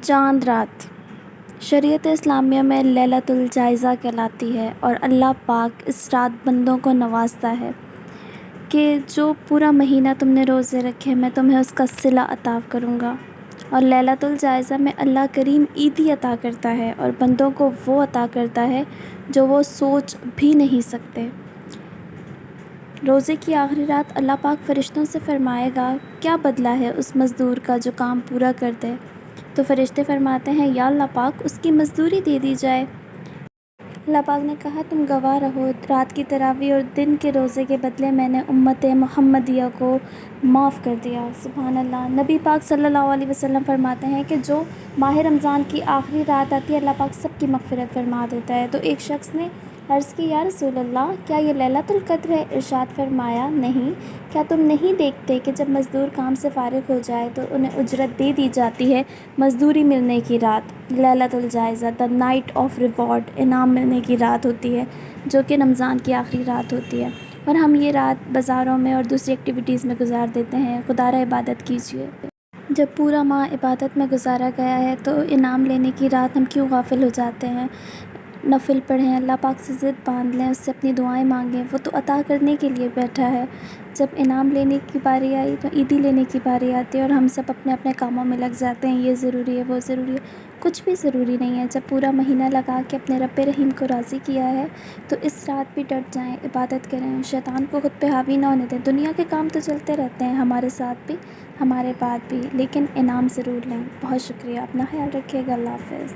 چاند رات شریعت اسلامیہ میں لیلۃ الجائزہ کہلاتی ہے اور اللہ پاک اس رات بندوں کو نوازتا ہے کہ جو پورا مہینہ تم نے روزے رکھے میں تمہیں اس کا صلہ عطا کروں گا۔ اور لیلۃ الجائزہ میں اللہ کریم عیدی عطا کرتا ہے اور بندوں کو وہ عطا کرتا ہے جو وہ سوچ بھی نہیں سکتے۔ روزے کی آخری رات اللہ پاک فرشتوں سے فرمائے گا کیا بدلہ ہے اس مزدور کا جو کام پورا کر دے؟ تو فرشتے فرماتے ہیں یا اللہ پاک اس کی مزدوری دے دی جائے۔ اللہ پاک نے کہا تم گواہ رہو، رات کی تراویح اور دن کے روزے کے بدلے میں نے امت محمدیہ کو معاف کر دیا۔ سبحان اللہ۔ نبی پاک صلی اللہ علیہ وسلم فرماتے ہیں کہ جو ماہ رمضان کی آخری رات آتی ہے اللہ پاک سب کی مغفرت فرما دیتا ہے۔ تو ایک شخص نے عرض کی یا رسول اللہ کیا یہ لیلۃ القدر ہے؟ ارشاد فرمایا نہیں، کیا تم نہیں دیکھتے کہ جب مزدور کام سے فارغ ہو جائے تو انہیں اجرت دے دی جاتی ہے؟ مزدوری ملنے کی رات لیلۃ الجائزہ، دا نائٹ آف ریوارڈ، انعام ملنے کی رات ہوتی ہے جو کہ رمضان کی آخری رات ہوتی ہے، اور ہم یہ رات بازاروں میں اور دوسری ایکٹیویٹیز میں گزار دیتے ہیں۔ خدا را عبادت کیجیے۔ جب پورا ماہ عبادت میں گزارا گیا ہے تو انعام لینے کی رات ہم کیوں غافل ہو جاتے ہیں؟ نفل پڑھیں، اللہ پاک سے ضد باندھ لیں، اس سے اپنی دعائیں مانگیں، وہ تو عطا کرنے کے لیے بیٹھا ہے۔ جب انعام لینے کی باری آئی تو عیدی لینے کی باری آتی ہے اور ہم سب اپنے اپنے کاموں میں لگ جاتے ہیں، یہ ضروری ہے وہ ضروری ہے۔ کچھ بھی ضروری نہیں ہے۔ جب پورا مہینہ لگا کے اپنے رب رحیم کو راضی کیا ہے تو اس رات بھی ڈٹ جائیں، عبادت کریں، شیطان کو خود پہ حاوی نہ ہونے دیں۔ دنیا کے کام تو چلتے رہتے ہیں ہمارے ساتھ بھی، ہمارے بعد بھی، لیکن انعام ضرور لیں۔ بہت شکریہ، اپنا خیال رکھیے گا، اللہ حافظ۔